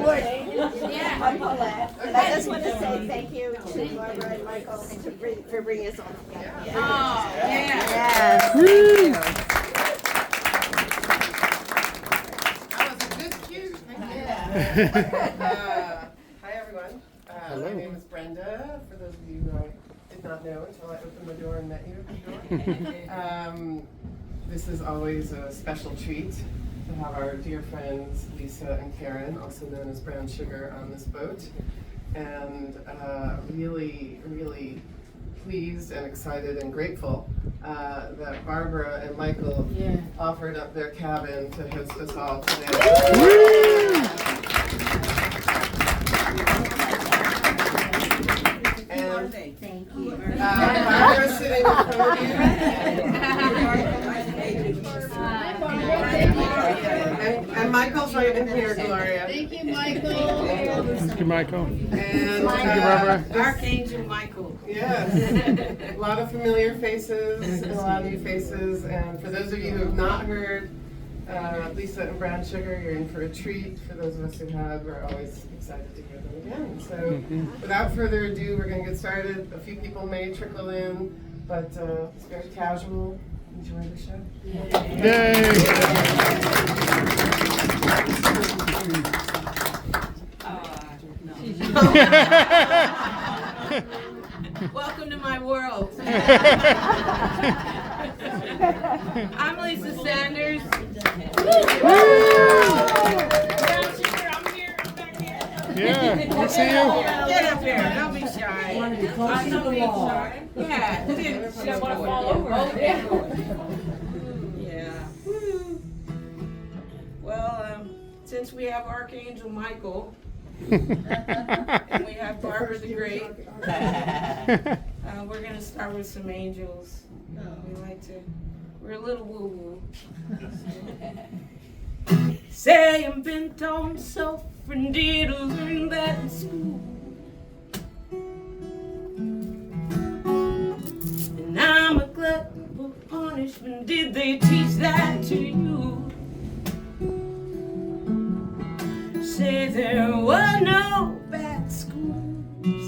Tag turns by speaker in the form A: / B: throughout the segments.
A: Yeah. And I just want to say thank you to Barbara and Michael for bringing us all together.
B: Oh, yeah.
A: Yes.
C: Woo!
B: That was a good cue. Hi, everyone. My name is Brenda, for those of you who I did not know until I opened the door and met you at the door. This is always a special treat to have our dear friends Lisa and Karen, also known as Brown Sugar, on this boat. And really, really pleased and excited and grateful that Barbara and Michael offered up their cabin to host us all today. And
A: Thank you.
B: Barbara's sitting in front of you. And Michael's right in here, Gloria.
D: Thank you, Michael.
C: Thank you, Michael.
B: And
C: Thank you, Barbara.
D: Archangel Michael.
B: yes, a lot of familiar faces and a lot of new faces. And for those of you who have not heard Lisa and Brown Sugar, you're in for a treat. For those of us who have, we're always excited to hear them again. So without further ado, we're going to get started. A few people may trickle in, but it's very casual. Enjoy the show.
D: Welcome to my world. I'm Lisa Sanders. I'm here. I'm back here.
C: Yeah, good to see you.
D: Get up here. Don't be shy. I'm not being shy. Yeah. She doesn't want to fall over. Yeah. Well, since we have Archangel Michael and we have Barbara the Great, we're going to start with some angels. We're a little woo-woo. Say I'm bent on self and did learn that in school. And I'm a glutton for punishment. Did they teach that to you? Say there were no bad schools.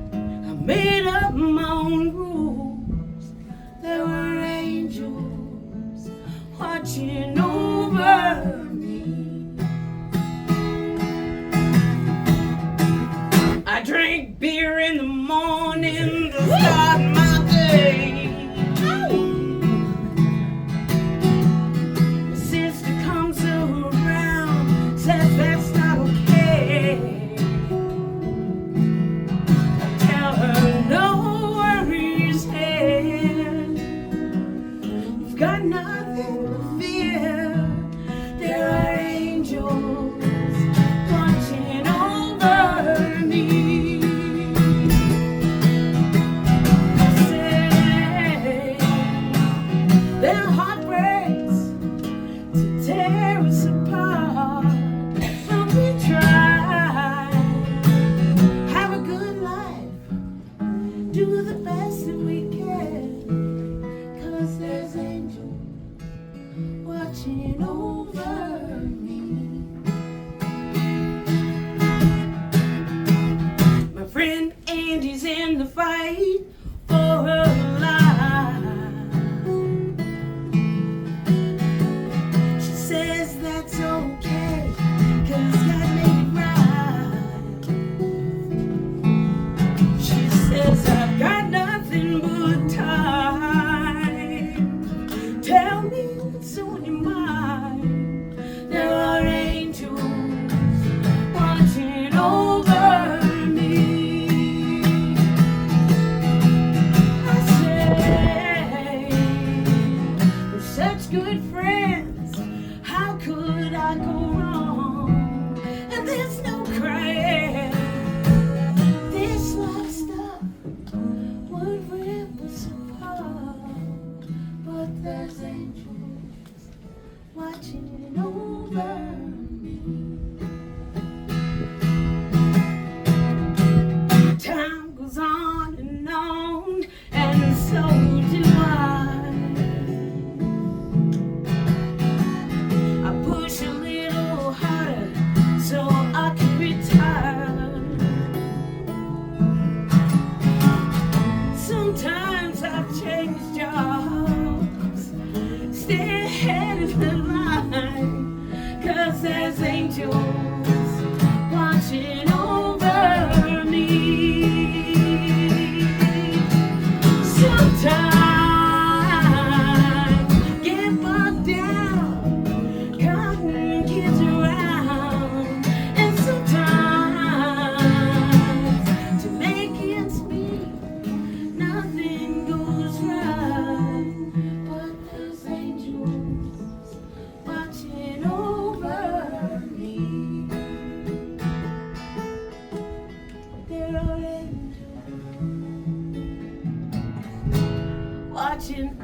D: I made up my own rules. There were angels watching over me. I drank beer in the morning to start my day. My sister comes around, says that's not okay. I tell her no worries, head. You've got nothing to fear. There are angels watching over me. I say their heart breaks to tear us apart, but we try. Have a good life, do the best that we can, 'cause there's angels watching over me. My friend Andy's in the fight for her life. She says that's okay, 'cause God made it right. She says I've got nothing but time. Tell me what's on your mind. There are angels watching over me. I say we're such good friends. How could I go wrong? And there's no crying. This life stuff would rip us apart, but there's angels watching over me.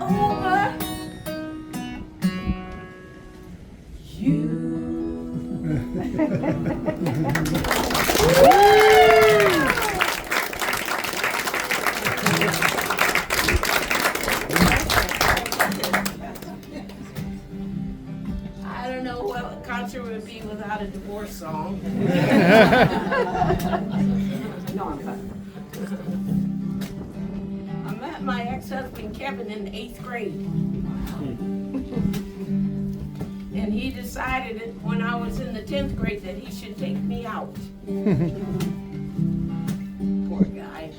D: over you. I don't know what a concert would be without a divorce song. No, I'm fine. I met my ex-husband Kevin in the 8th grade. And he decided that when I was in the 10th grade that he should take me out. Poor guy.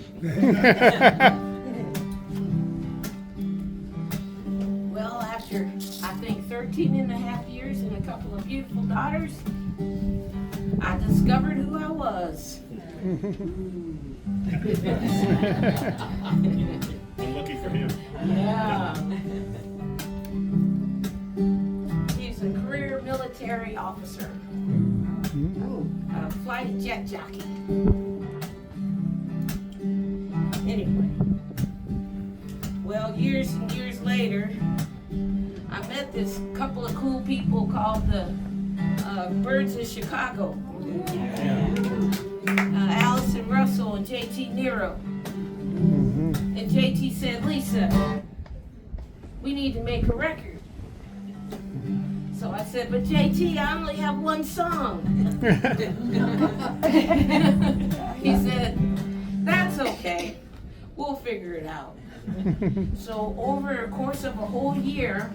D: Well, after I think 13 and a half years and a couple of beautiful daughters, I discovered who I was.
E: Lucky for him.
D: Yeah. He's a career military officer, a flight jet jockey. Anyway, well, years and years later, I met this couple of cool people called the Birds of Chicago. Allison Russell and JT Nero. And JT said, Lisa, we need to make a record. So I said, but JT, I only have one song. He said, that's okay. We'll figure it out. So over the course of a whole year,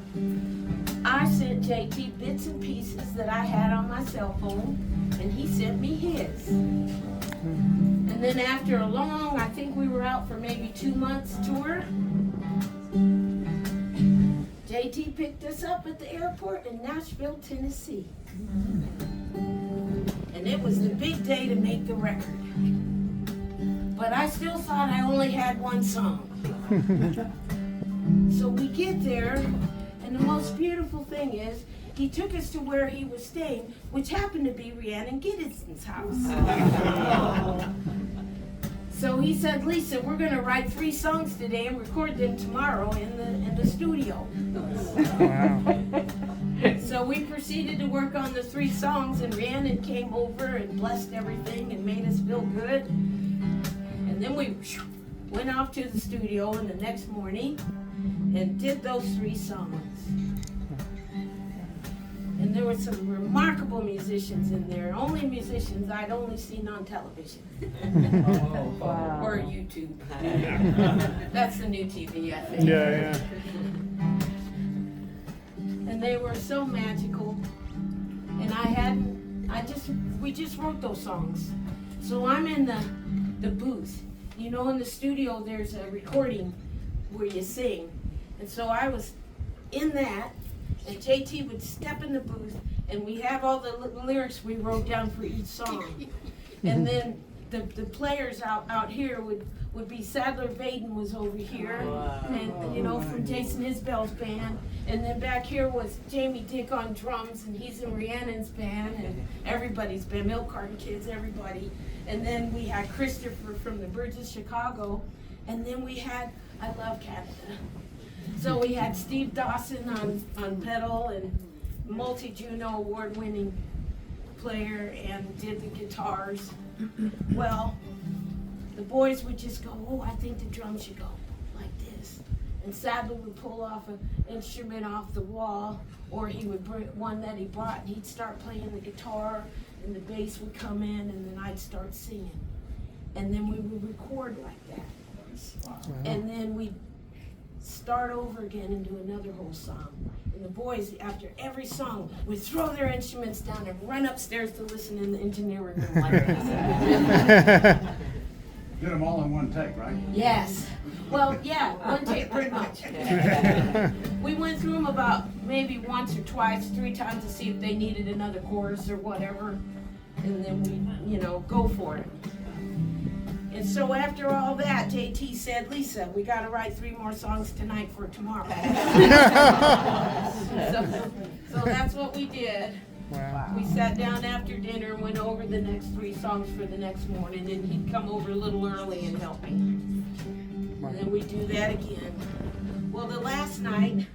D: I sent JT bits and pieces that I had on my cell phone, and he sent me his. And then after a long, I think we were out for maybe 2 months tour, JT picked us up at the airport in Nashville, Tennessee. And it was the big day to make the record. But I still thought I only had one song. So we get there, and the most beautiful thing is, he took us to where he was staying, which happened to be Rhiannon Giddenson's house. So he said, Lisa, we're going to write 3 songs today and record them tomorrow in the studio.
C: Wow.
D: So we proceeded to work on the 3 songs, and Rhiannon came over and blessed everything and made us feel good. And then we went off to the studio in the next morning and did those 3 songs. And there were some remarkable musicians in there, only musicians I'd only seen on television. Or YouTube. That's the new TV, I think.
C: Yeah.
D: And they were so magical. And we just wrote those songs. So I'm in the booth. You know, in the studio there's a recording where you sing. And so I was in that, and JT would step in the booth, and we have all the lyrics we wrote down for each song. And then the players out here would be Sadler Vaden was over here, and you know, from Jason Isbell's band. And then back here was Jamie Dick on drums, and he's in Rhiannon's band, and everybody's band, Milk Carton Kids, everybody. And then we had Christopher from the Birds of Chicago, and then we had I Love Canada. So we had Steve Dawson on pedal, and multi-Juno award-winning player, and did the guitars. Well, the boys would just go, oh, I think the drums should go like this. And Sadler would pull off an instrument off the wall, or he would bring one that he brought, and he'd start playing the guitar, and the bass would come in, and then I'd start singing. And then we would record like that.
C: Wow.
D: And then we'd start over again and do another whole song. And the boys, after every song, would throw their instruments down and run upstairs to listen in the engineering room like this.
F: Did them all in one take, right?
D: Yes. Well, yeah, one take pretty much. We went through them about maybe once or twice, 3 times to see if they needed another chorus or whatever. And then we, go for it. And so after all that, JT said, Lisa, we got to write 3 more songs tonight for tomorrow. So that's what we did.
C: Wow.
D: We sat down after dinner and went over the next 3 songs for the next morning, and he'd come over a little early and help me. And then we'd do that again. Well, the last night,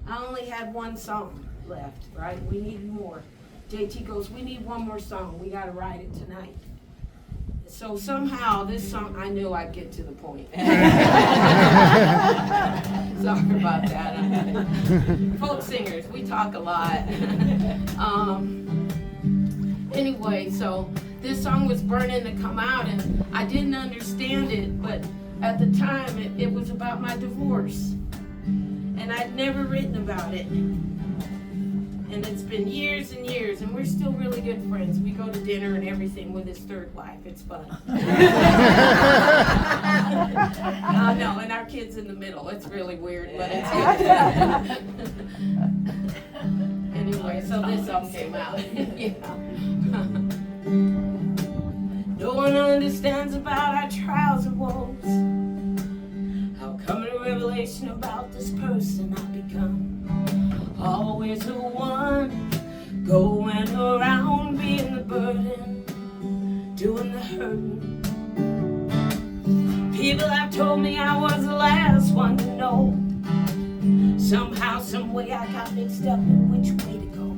D: I only had one song left, right? We needed more. JT goes, we need one more song. We gotta write it tonight. So somehow this song, I knew I'd get to the point. Sorry about that. Folk singers, we talk a lot. Anyway, so this song was burning to come out, and I didn't understand it, but at the time it was about my divorce. And I'd never written about it. And it's been years and years, and we're still really good friends. We go to dinner and everything with his third wife. It's fun. No, and our kid's in the middle. It's really weird, but it's good. Anyway, so this song came out. Yeah. No one understands about our trials and woes. How coming a revelation about this person I've become. Always the one going around being the burden, doing the hurting. People have told me I was the last one to know. Somehow, some way I got mixed up in which way to go.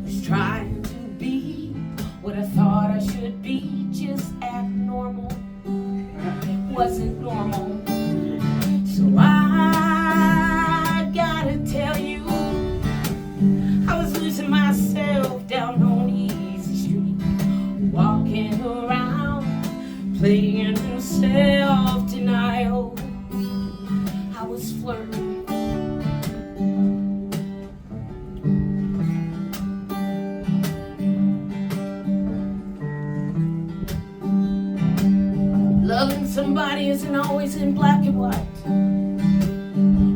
D: Was trying to be what I thought I should be, just act normal. Wasn't normal. So I gotta tell you, I was losing myself down on Easy Street, walking around, playing self-denial. I was flirting. Loving somebody isn't always in black and white.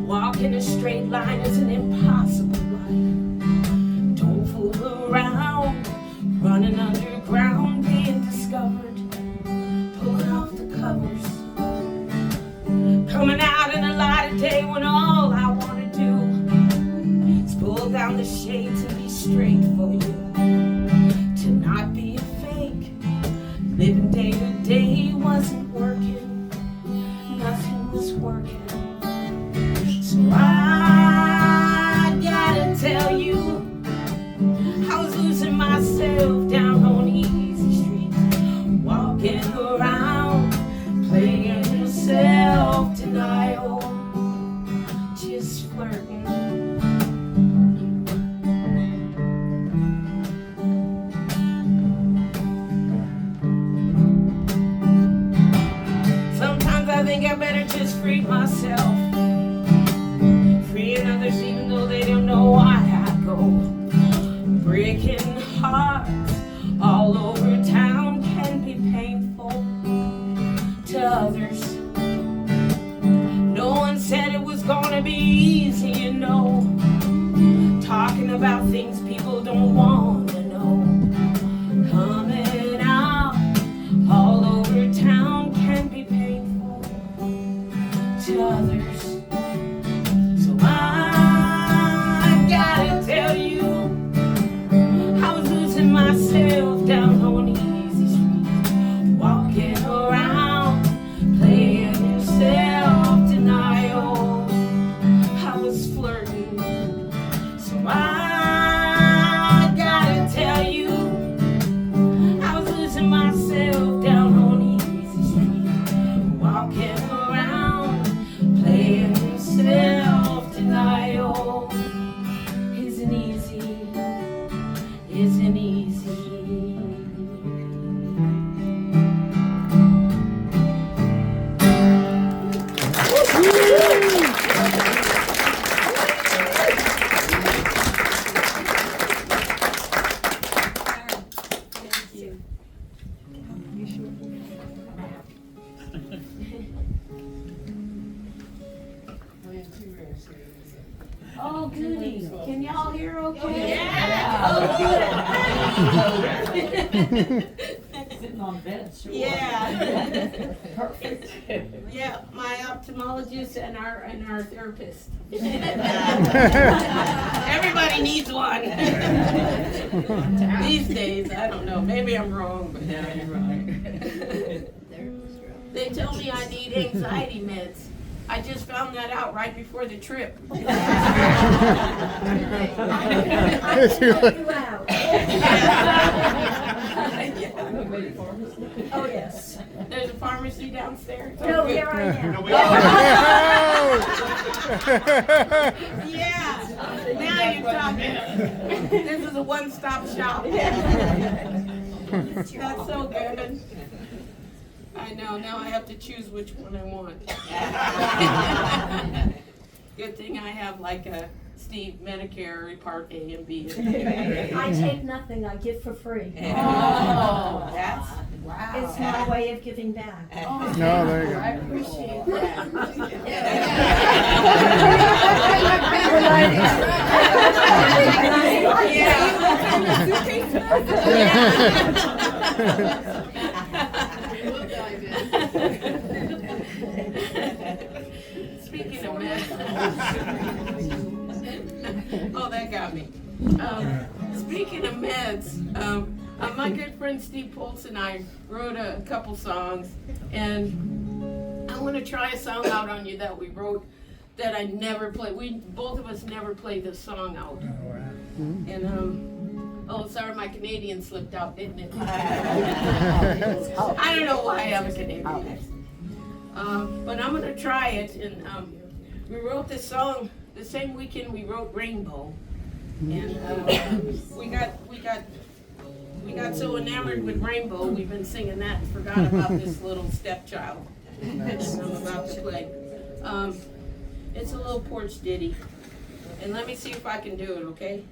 D: Walking a straight line is an impossible life. Don't fool around, running underground, being discovered, pulling off the covers, coming out in the light of day when all I want to do is pull down the shades and be straight for you. To not be a fake, living day to day wasn't working, nothing was working. So I gotta tell you, I was losing myself down on Easy Street, walking around, playing self-denial, just flirting. Sometimes I think I better just free myself, freeing others even though they don't know why I go. Breaking hearts all over town can be painful to others. No one said it was gonna be easy, you know. Talking about things people don't want to know. Coming out all over town can be painful to others. So I gotta tell you, myself down on Easy Street, walking around, playing self-denial. I was flirting. So I gotta tell you, I was losing myself down on Easy Street, walking around, playing self-denial. Isn't easy. Isn't easy. Oh, goody. Can y'all hear okay? Yeah.
C: Sitting on bed, sure.
D: Yeah.
C: Perfect.
D: Yeah, my ophthalmologist and our therapist. Everybody needs one. These days, I don't know. Maybe I'm wrong, but
C: Yeah, you're right.
D: they tell me I need anxiety meds. I just found that out right before the trip.
A: You out.
D: Oh, yes. There's a pharmacy downstairs.
A: No, here I am.
D: Yeah, now you're talking. This is a one-stop shop. That's so good. I know, now I have to choose which one I want. Good thing I have like a Steve Medicare Part A and B.
A: I take nothing, I give for free.
D: Oh, that's, wow.
A: It's my way of giving back.
D: Oh,
E: No, there you go.
D: I appreciate that. Speaking of meds. Oh, that got me. Speaking of meds, my good friend Steve Poltz and I wrote a couple songs, and I want to try a song out on you that we wrote that I never played. We both of us never played this song out. And oh, sorry, my Canadian slipped out, didn't it? I don't know why I have a Canadian accent. But I'm gonna try it, and we wrote this song the same weekend we wrote Rainbow, and we got so enamored with Rainbow, we've been singing that and forgot about this little stepchild that I'm about to play. It's a little porch ditty, and let me see if I can do it, okay?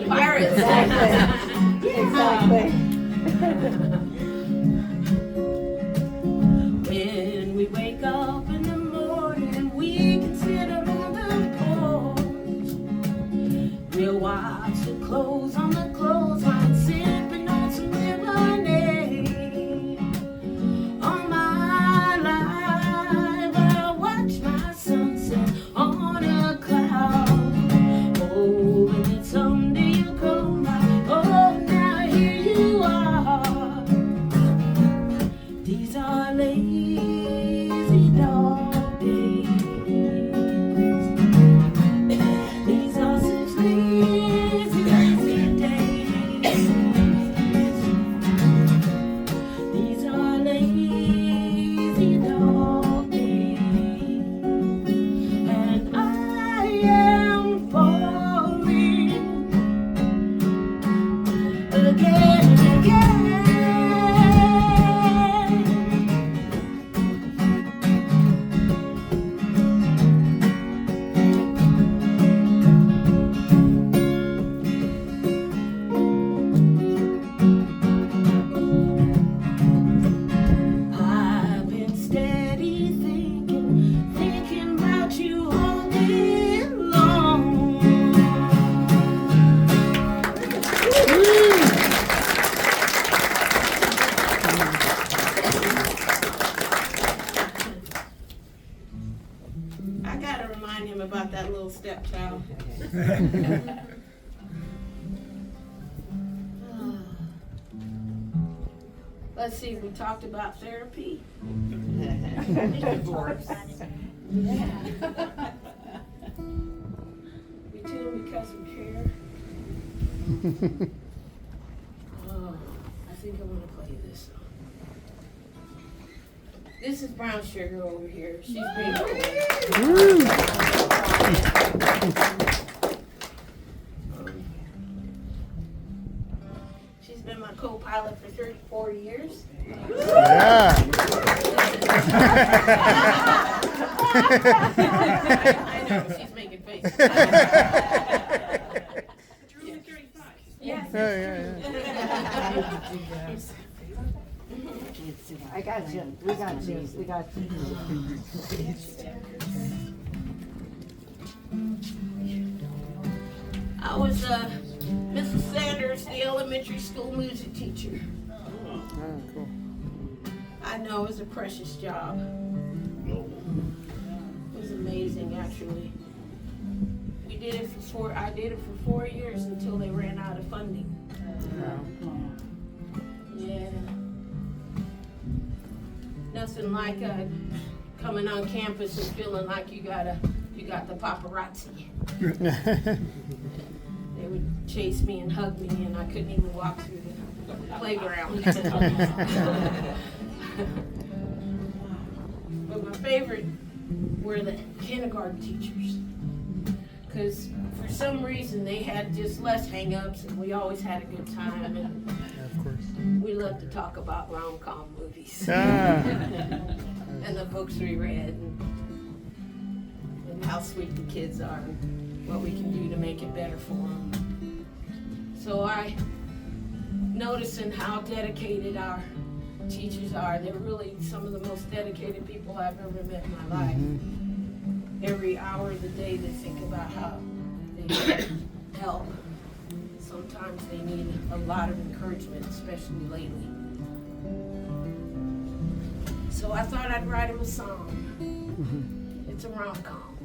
D: Pirates.
A: Exactly.
D: When we wake up in the morning, we can sit on the porch. We'll watch the clothes on the clothesline, sipping on some lemonade. All my life, I'll watch my sunset on a cloud. Oh, and then someday you'll come by. Oh, now here you are. remind him about that little stepchild. Let's see, we talked about therapy.
C: Divorce.
D: Yeah. We tune because we care. Oh, I think I want to play this song. This is Brown Sugar over here. She's being She's been my co-pilot for 34 years.
E: Yeah.
D: I know, she's making faces. Yes.
E: Yeah.
A: I got you. We got you. We got you.
D: I was Mrs. Sanders, the elementary school music teacher.
E: Oh, cool.
D: I know it was a precious job. It was amazing, actually. I did it for 4 years until they ran out of funding. Yeah. Nothing like coming on campus and feeling like you got the paparazzi. They would chase me and hug me, and I couldn't even walk through the playground. But my favorite were the kindergarten teachers, because for some reason they had just less hang-ups, and we always had a good time, and
E: Of course.
D: we loved to talk about rom-com movies
E: Ah.
D: and the books we read, and how sweet the kids are, and what we can do to make it better for them. So I noticing how dedicated our teachers are. They're really some of the most dedicated people I've ever met in my life. Every hour of the day they think about how they can help. Sometimes they need a lot of encouragement, especially lately. So I thought I'd write them a song. It's a rom-com.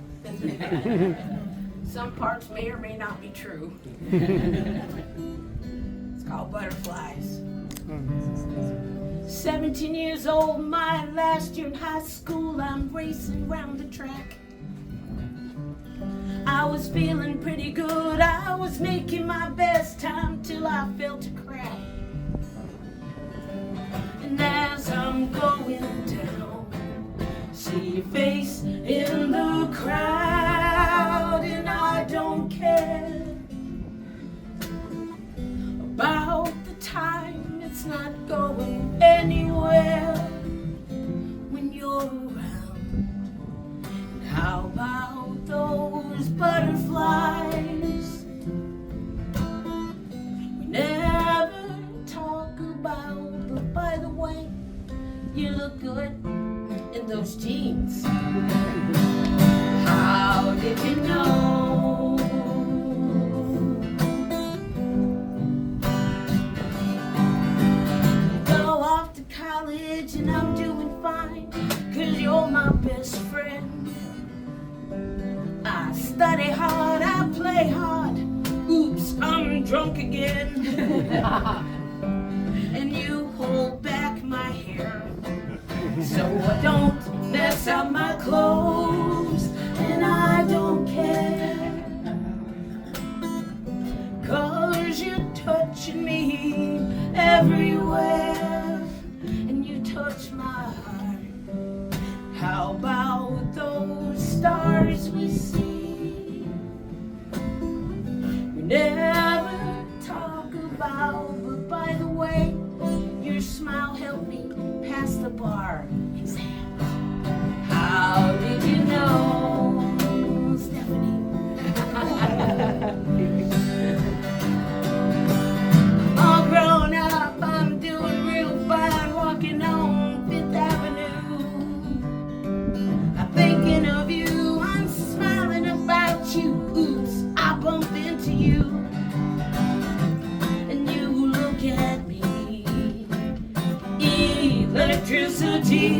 D: Some parts may or may not be true. It's called Butterflies. 17 years old, my last year in high school, I'm racing round the track. I was feeling pretty good, I was making my best time till I felt a crack. And as I'm going down, see your face in the crowd, and I don't care about the time, it's not going anywhere when you're around. And how about those butterflies we never talk about? But by the way, you look good in those jeans. How did you know? Go off to college and I'm doing fine, 'cause you're my best friend. I study hard, I play hard. Oops, I'm drunk again. And you hold back my hair so I don't mess up my clothes, and I don't care, 'cause you're touching me everywhere, and you touch my heart. How about those stars we see? We never talk about, but by the way, your smile helped me pass the bar exam. How did you know, Stephanie? All grown up, I'm doing real fine, walking on Fifth Avenue. I'm thinking of you, I'm smiling about you. Oops, I bump into you, and you look at me. Electricity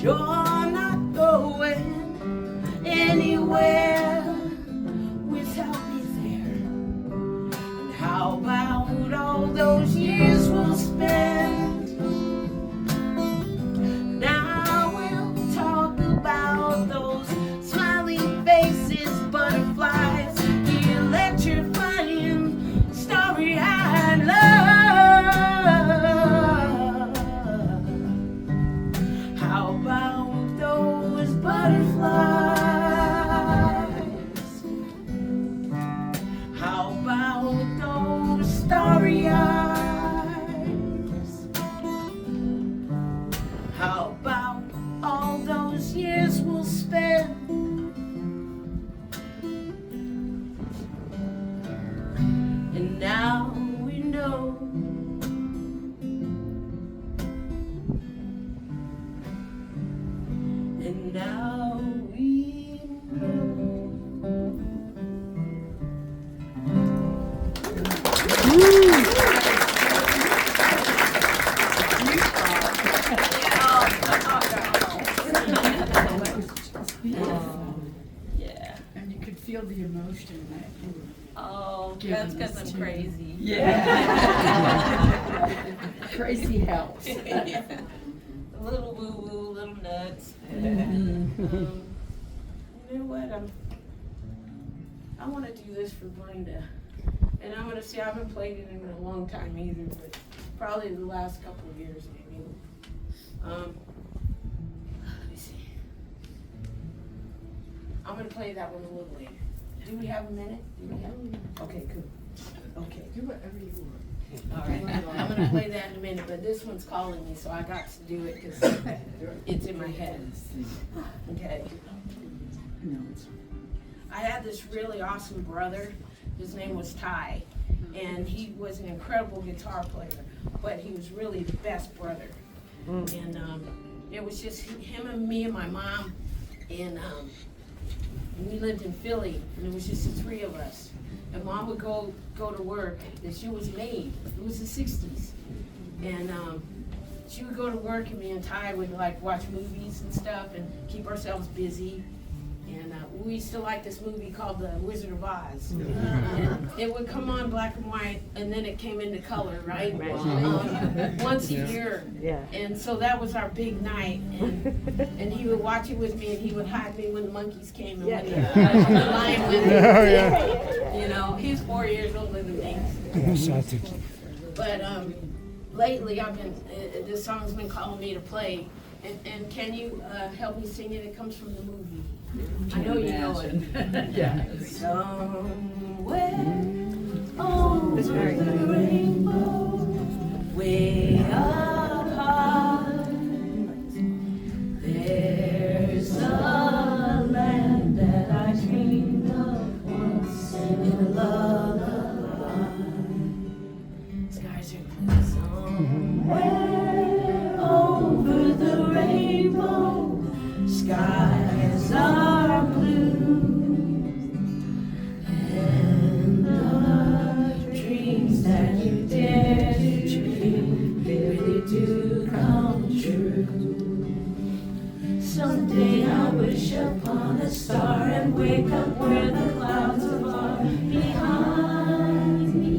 D: you're not going anywhere without me there. And how about all those years we'll spend? Now we'll talk about those smiling faces, butterflies, the electrifying, starry-eyed love. How about those butterflies? How about those starry eyes? How about all those years we'll spend? And now we know. And now we know.
C: Yeah.
G: And you could feel the emotion that you were
C: Oh,
G: giving
C: that's because
G: us
C: I'm
G: to-
C: crazy.
G: Yeah. Crazy helps.
C: A little woo-woo, little nuts.
D: You know what? I want to do this for Brenda, and I'm gonna see. I haven't played it in a long time either, but probably the last couple of years maybe. Let me see. I'm gonna play that one a little later. Do we have a minute? Do we have? Okay, cool. Okay.
B: Do whatever you want.
D: All right. I'm gonna play that in a minute, but this one's calling me, so I got to do it because it's in my head. Okay.
G: No, it's
D: I had this really awesome brother. His name was Ty, and he was an incredible guitar player, but he was really the best brother. And it was just him and me and my mom, and we lived in Philly, and it was just the three of us. And Mom would go to work, and she was a maid. It was the '60s, and she would go to work, and me and Ty would like watch movies and stuff, and keep ourselves busy. And we used to like this movie called The Wizard of Oz. And it would come on black and white, and then it came into color, right? Once a year.
A: Yeah.
D: And so that was our big night. And he would watch it with me, and he would hide me when the monkeys came and when the lion went.
E: Oh, yeah.
D: You know, he's 4 years older than me. But lately, I've been this song's been calling me to play. And can you help me sing it? It comes from the movie. I know you know it.
G: yeah.
D: Somewhere over the rainbow, way up high, there's a land that I dreamed of once in a lullaby. Skies are blue somewhere over the rainbow. Skies are blue, and the dreams that you dare to dream really do come true. Someday I'll wish upon a star and wake up where the clouds are far behind me,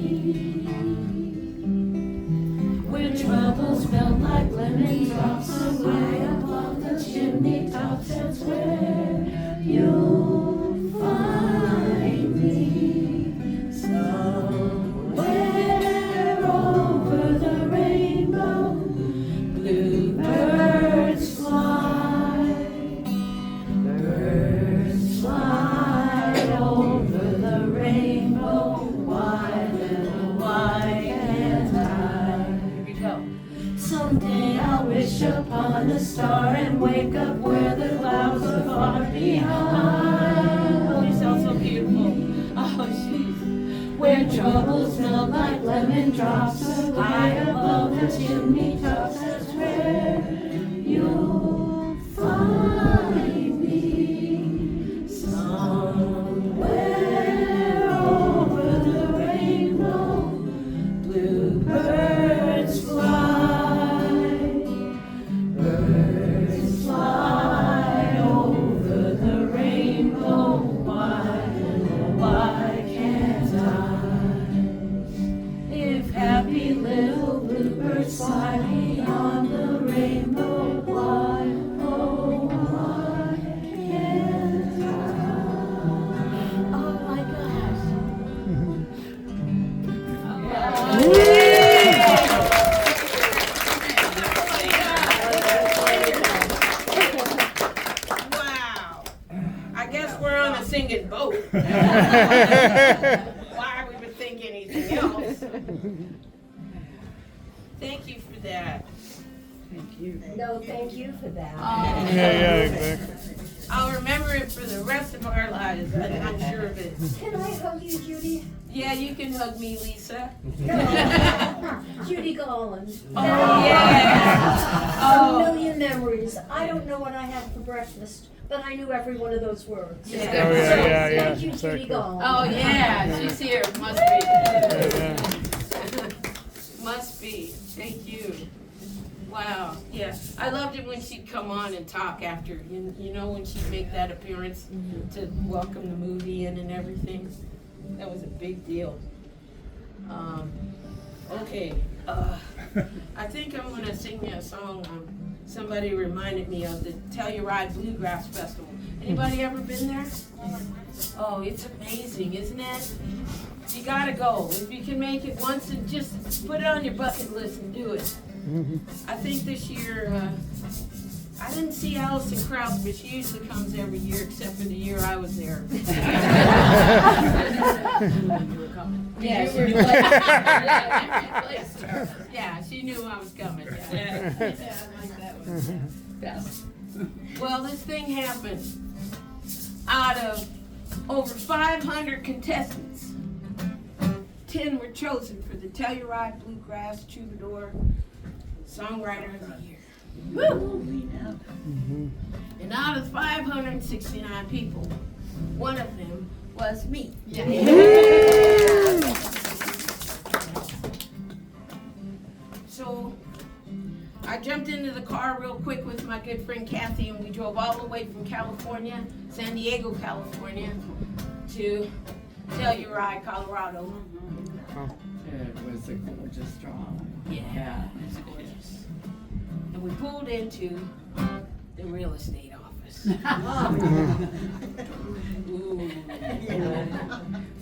D: where troubles melt like lemon drops away above the chimney tops. That's where you'll find me. Somewhere over the rainbow, bluebirds fly. Birds fly over the rainbow. Why, little why can't I? Here we go. Someday I'll wish upon a star and wake up where the clouds are far behind. Oh, you sound so beautiful. Oh, jeez. Where troubles melt like lemon drops high above the chimney tops. That's where you'll find me. Somewhere over the rainbow, bluebirds fly. Birds fly why we would think anything else. Thank you for that.
G: Thank you.
A: No, thank you for that.
E: Yeah, exactly.
D: I'll remember it for the rest of our lives. I'm sure of it.
A: Can I hug you, Judy?
D: Yeah, you can hug me, Lisa.
A: No. Judy Garland.
D: Oh, yeah.
A: A
D: Oh,
A: million memories. I don't know what I had for breakfast, but I knew every one of those words.
D: Yeah.
E: Oh, yeah, yeah,
A: Thank you,
E: exactly.
A: Judy Garland.
D: oh yeah, she's here. Must be.
E: Yeah.
D: Must be. Thank you. Wow. Yeah, I loved it when she'd come on and talk after. You know, when she'd make that appearance to welcome the movie in and everything. That was a big deal. Okay. I think I'm gonna sing you a song. Somebody reminded me of the Telluride Bluegrass Festival. Anybody ever been there? Oh, it's amazing, isn't it? You gotta go. If you can make it once, and just put it on your bucket list and do it. I think this year, I didn't see Allison Krauss, but she usually comes every year, except for the year I was there. Yeah, she knew. Yeah, she knew I was coming. Yeah.
G: Best.
D: Well, this thing happened. Out of over 500 contestants, 10 were chosen for the Telluride Bluegrass Troubadour Songwriter of the Year. Woo! And out of 569 people, one of them was me. So I jumped into the car real quick with my good friend Kathy, and we drove all the way from California, San Diego, California, to Telluride, Colorado.
G: It was a gorgeous drive.
D: Yeah, it's gorgeous. And we pulled into the real estate office. Ooh.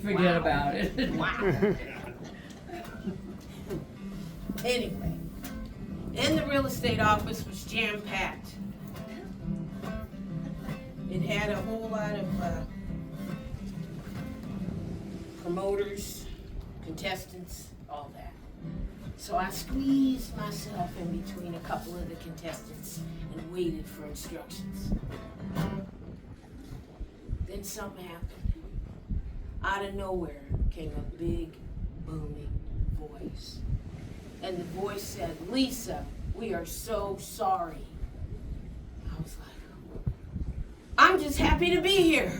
G: Forget
D: Wow.
G: about it.
D: Wow. Anyway, in the real estate office was jam-packed. It had a whole lot of promoters, contestants, all that. So I squeezed myself in between a couple of the contestants and waited for instructions. Then something happened. Out of nowhere came a big, booming voice. And the voice said, "Lisa, we are so sorry." I was like, "I'm just happy to be here."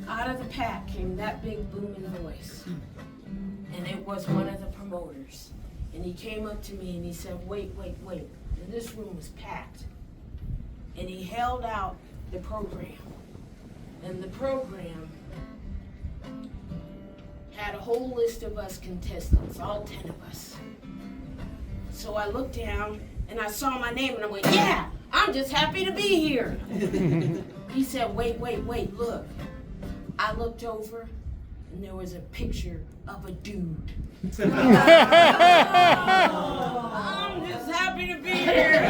D: Out of the pack came that big booming voice. And it was one of the promoters. And he came up to me and he said, wait. And this room was packed. And he held out the program. And the program had a whole list of us contestants, all 10 of us. So I looked down and I saw my name and I went, "Yeah, I'm just happy to be here." He said, wait, look. I looked over and there was a picture of a dude. I'm just happy to be here.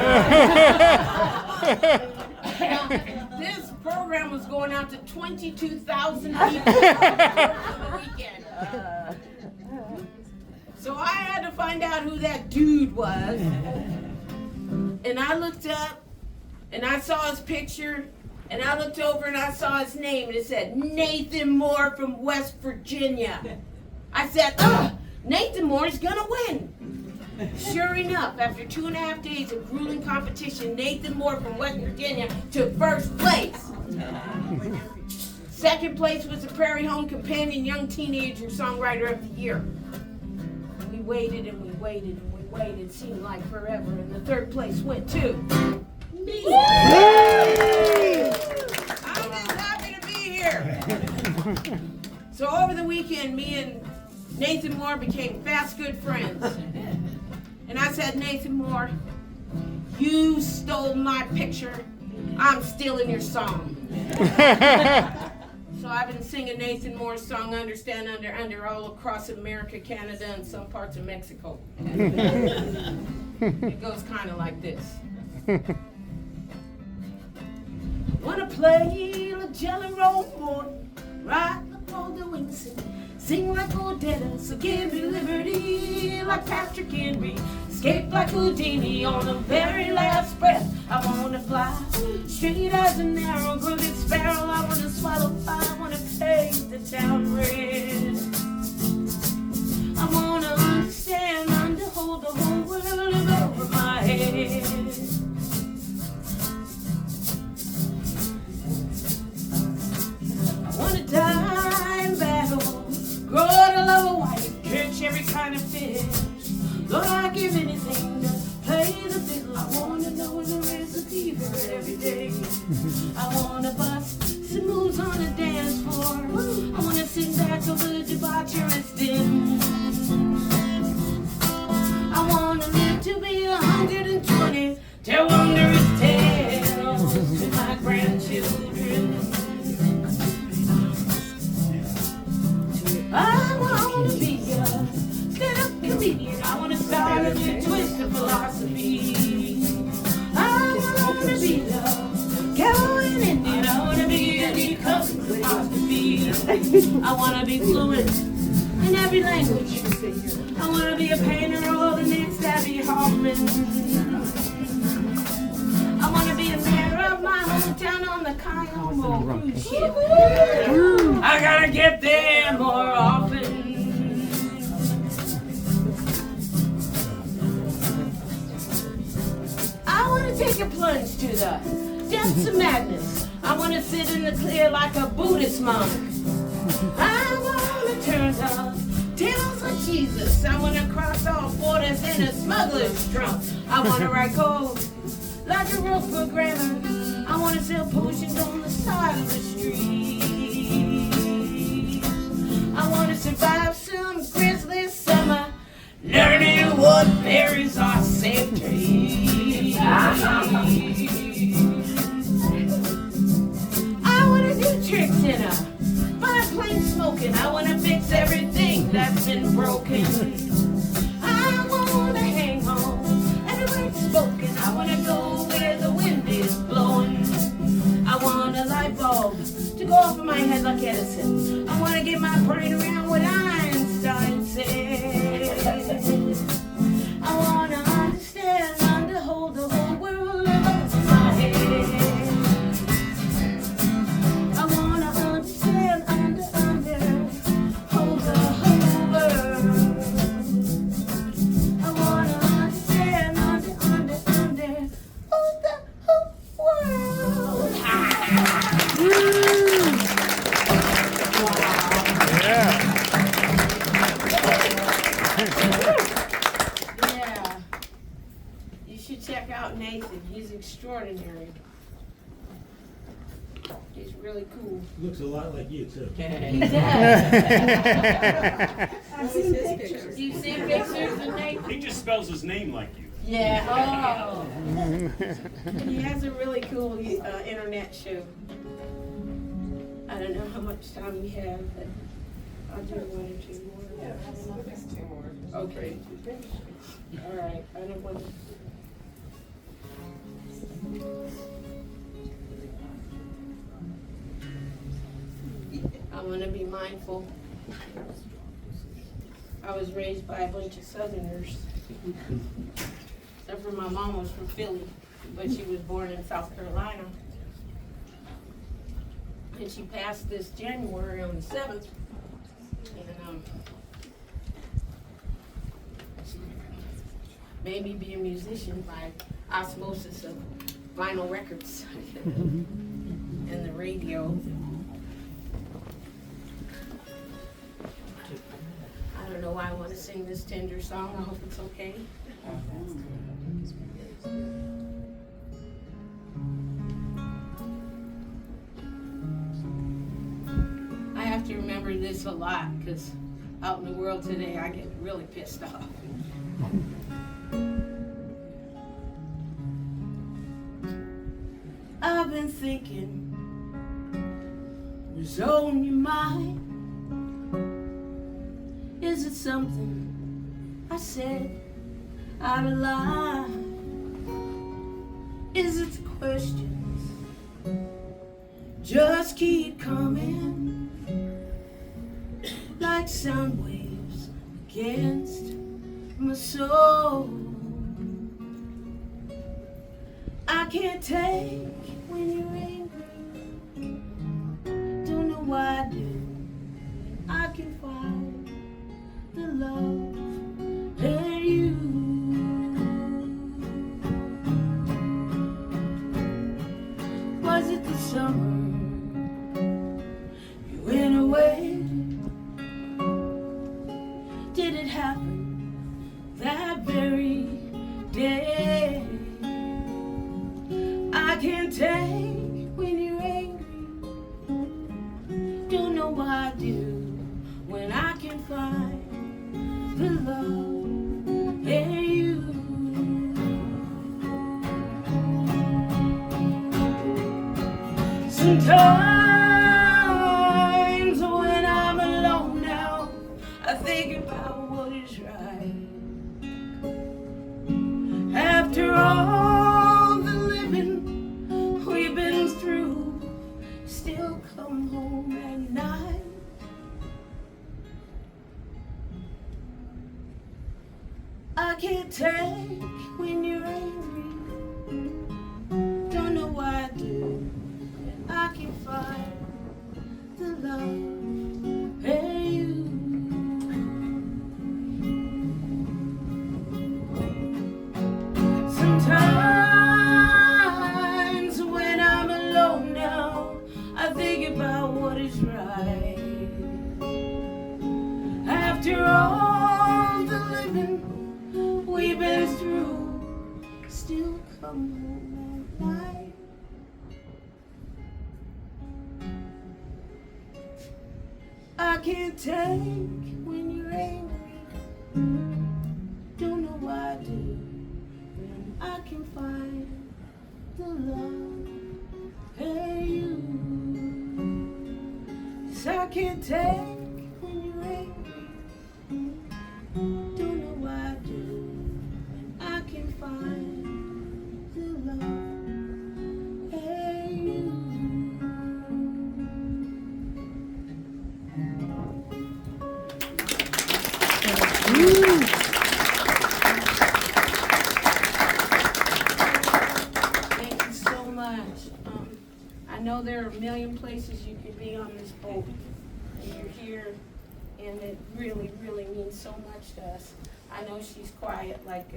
D: This program was going out to 22,000 people over the weekend. So I had to find out who that dude was. And I looked up and I saw his picture. And I looked over and I saw his name, and it said, Nathan Moore from West Virginia. I said, Nathan Moore is gonna win. Sure enough, after 2.5 days of grueling competition, Nathan Moore from West Virginia took first place. Second place was the Prairie Home Companion Young Teenager Songwriter of the Year. We waited and we waited and we waited. It seemed like forever. And the third place went to me. I'm just happy to be here. So over the weekend, me and Nathan Moore became fast good friends. And I said, "Nathan Moore, you stole my picture. I'm stealing your song." So I've been singing Nathan Moore's song, Understand Under all across America, Canada, and some parts of Mexico. It goes kind of like this. Wanna play a jelly roll morning, ride upon the wings, sing like Odetta, so give me liberty like Patrick Henry, escape like Houdini on the very last breath. I wanna fly straight as an arrow, crooked sparrow. I wanna swallow fire, I wanna taste the town red. I wanna understand, hold the whole world over my head. I wanna die in battle, grow to love a wife, catch every kind of fish. Lord, I'd give anything to play the fiddle. I wanna know the recipe for it every day. I wanna bust some moves on the dance floor. I wanna sit back over the debaucherous din. I wanna live to be 120, tell wondrous tales to my grandchildren. I wanna be a stand-up comedian. I wanna start a new twist of philosophy. I wanna be the cowboy and Indian. I wanna be a deep philosophy. I wanna be fluent in every language. I wanna be a painter or the next Abby Hoffman. I wanna be a mayor of my hometown on the Cayamo cruise ship. I gotta get there more often. I wanna take a plunge to the depths of madness. I wanna sit in the clear like a Buddhist monk. I wanna turn the tails of Jesus. I wanna cross all borders in a smuggler's trunk. I wanna write code like a road programmer. I wanna sell potions on the side of the street. I wanna survive some grizzly summer, learning what berries are safe to eat. I wanna do tricks in a biplane smoking. I wanna fix everything that's been broken. I wanna hang home and word spoken. I wanna go where the wind is blowing. I want a light bulb to go off in my head like Edison. I wanna get my brain around what Einstein said. I wanna understand, hold the whole world over my head. I wanna understand, hold the whole world. I wanna understand, hold the whole world.
E: Yeah.
D: Yeah. You should check out Nathan. He's extraordinary. He's really cool.
H: Looks a lot like you too.
D: He does.
A: I've seen pictures.
D: Do you see pictures of Nathan?
H: He just spells his name like you.
D: Yeah. Oh. He has a really cool internet show. I don't know how much time we have, but I'll do one or two more.
B: Yeah, there's two more.
D: Okay. All right. I don't want to. I want to be mindful. I was raised by a bunch of Southerners. Except for my mom was from Philly, but she was born in South Carolina. And she passed this January on the 7th. And she made me be a musician by osmosis of vinyl records and the radio. I don't know why I want to sing this tender song. I hope it's okay. I have to remember this a lot because out in the world today I get really pissed off. I've been thinking, what's on your mind? Is it something I said out of line? Is it questions just keep coming like sound waves against my soul. I can't take when you're angry, don't know why I do. I can find the love in you. Was it the summer you went away? Did it happen that very day? I can't take when you're angry, don't know what I do when I can find the love in you. Sometimes when I'm alone now, I think about what is right. After all the living we've been through, still come home at night. I can't take when you're angry, don't know what I do. I can find the love in you. Sometimes when I'm alone now, I think about what is right. After all the living we've been through, still come home at night. I can't take when you're angry, don't know what I do when I can find the love in you. 'Cause I can't take when you're angry, don't know what I do when I can find the love in you. Thank you so much. I know there are a million places you could be on this boat, and you're here, and it really, really means so much to us. I know she's quiet like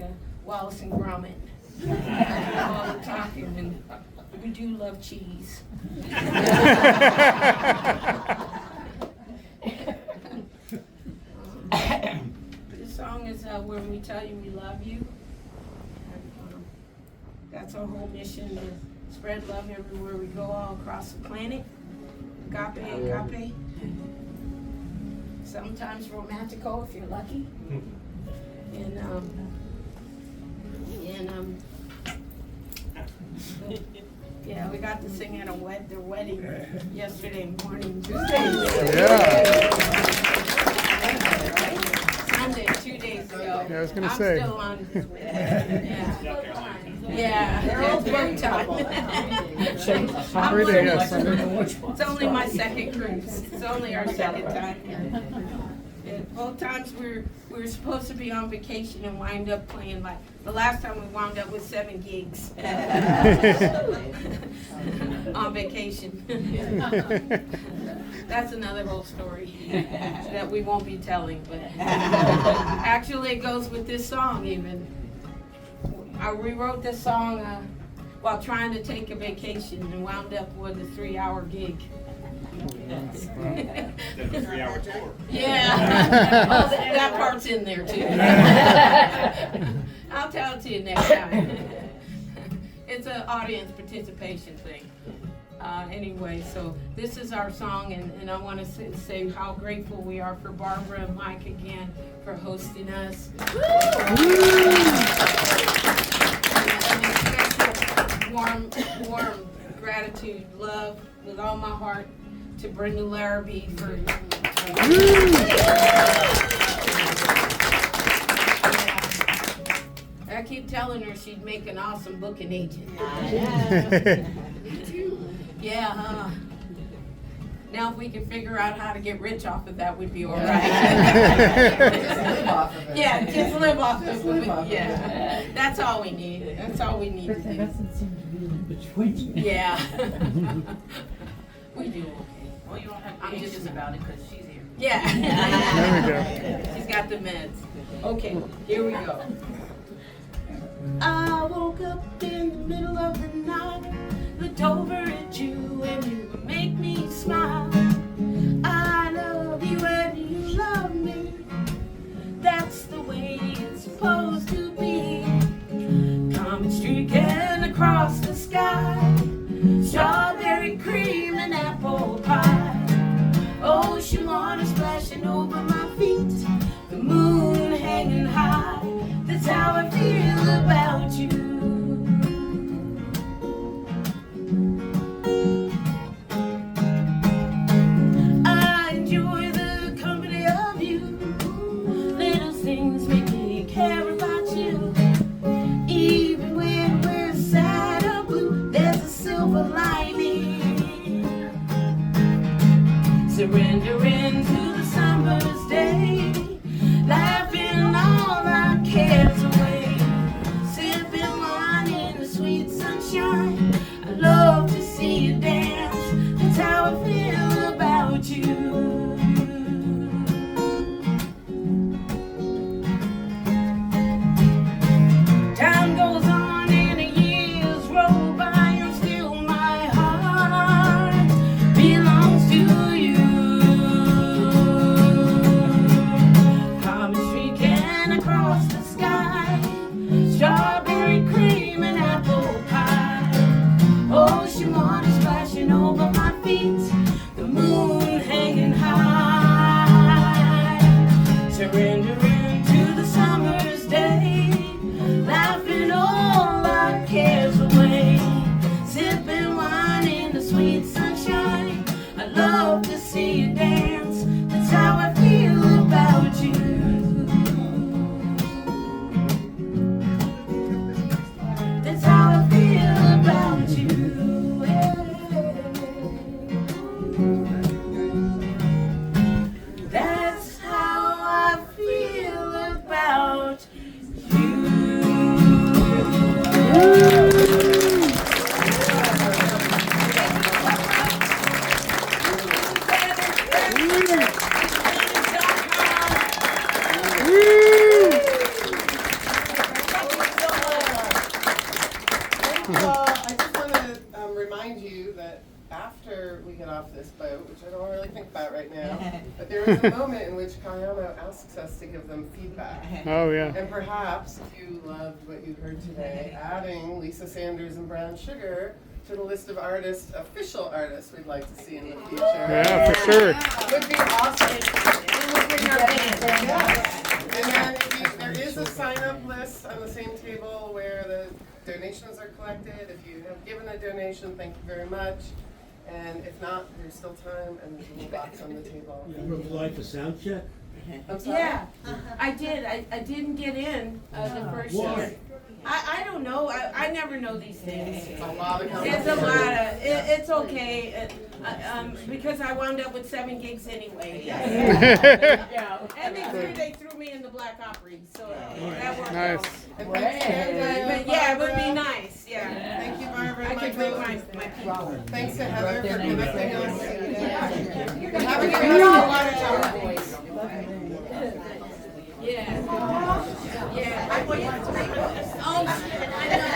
D: Wallace and Gromit. All the talking, and we do love cheese. This song is when we tell you we love you. And, that's our whole mission, to spread love everywhere we go, all across the planet. Agape, agape. Sometimes romantico if you're lucky. Yeah, we got to sing at their wedding yesterday morning. Sunday, 2 days ago.
E: Yeah, I was gonna
D: I'm
E: say.
D: still on. Yeah, it's work time. I'm
E: 3
D: learning.
E: days, Sunday.
D: It's only my second cruise. It's only our second time. Both times we were supposed to be on vacation and wind up playing, like the last time we wound up with 7 gigs on vacation. That's another whole story that we won't be telling, but actually it goes with this song even. I rewrote this song while trying to take a vacation and wound up with a 3-hour gig.
H: The 3-hour tour.
D: Yeah, oh, that part's in there too. I'll tell it to you next time. It's an audience participation thing. Anyway, so this is our song, and I want to say how grateful we are for Barbara and Mike again for hosting us. And a special warm gratitude, love with all my heart to Brenda Larrabee for I keep telling her she'd make an awesome booking agent. Yeah, Now if we could figure out how to get rich off of that, we'd be all right.
B: Just live off of it.
D: Yeah, just live off
B: Just
D: of
B: live
D: it.
B: off of
D: Yeah, that's all we need. That's all we need to do.
G: doesn't seem to be in between.
D: Yeah. We do okay.
C: Well, you won't have to
D: I'm
C: be
D: just-
C: anxious about it because she's here.
D: Yeah.
E: There we go.
D: She's got the meds. Okay, here we go. I woke up in the middle of the night, looked over at you and you would make me smile. I love you and you love me. That's the way it's supposed to be. Coming streaking across the sky, strawberry cream and apple pie. Ocean water splashing over my feet, the moon hanging high. That's how I feel about you. I enjoy the company of you. Little things make me care about you. Even when we're sad or blue, there's a silver lining. Surrendering to the summer's day, laughing all our cares away, sipping wine in the sweet sunshine. I love to see you dance. That's how I feel about you. Time goes on and the years roll by, and still my heart belongs to you. Coming streaking across the sky, strawberry cream and apple pie. Ocean water splashing over my feet, the moon hanging high. Surrendering to the summer's day, laughing all our cares away, sipping wine in the sweet sunshine. I love to see you dance. That's how I feel about you. That's how I feel about you. That's how I feel about
B: Well, I just want to remind you that after we get off this boat, which I don't really think about right now, but there is a moment in which Cayamo asks us to give them feedback.
E: Oh, yeah.
B: And perhaps, if you loved what you heard today, adding Lisa Sanders and Brown Sugar to the list of artists, official artists we'd like to see in the future.
E: Yeah, for sure.
B: Would be awesome. We would bring our band. Yes. And then there is a sign-up list on the same table where the donations are collected. If you have given a donation, thank you very much. And if not, there's still time and there's a little box on the table.
H: You applied for sound check?
B: I'm sorry?
D: Yeah, I did. I didn't get in the first
H: Why?
D: year. I don't know. I never know these things.
B: It's a lot of
D: It's a lot of, it's okay, because I wound up with 7 gigs anyway. And they threw me in the Black Opry, so that worked
E: Nice.
D: out.
B: And thanks to
D: But yeah, it would be nice, yeah.
B: Thank you, Barbara.
D: I
B: and
D: could bring
B: Michael.
D: my people.
B: Thanks to Heather for connecting us. You haven't given us a lot of time, boys.
D: Yeah. Yeah. Oh, shit, I know.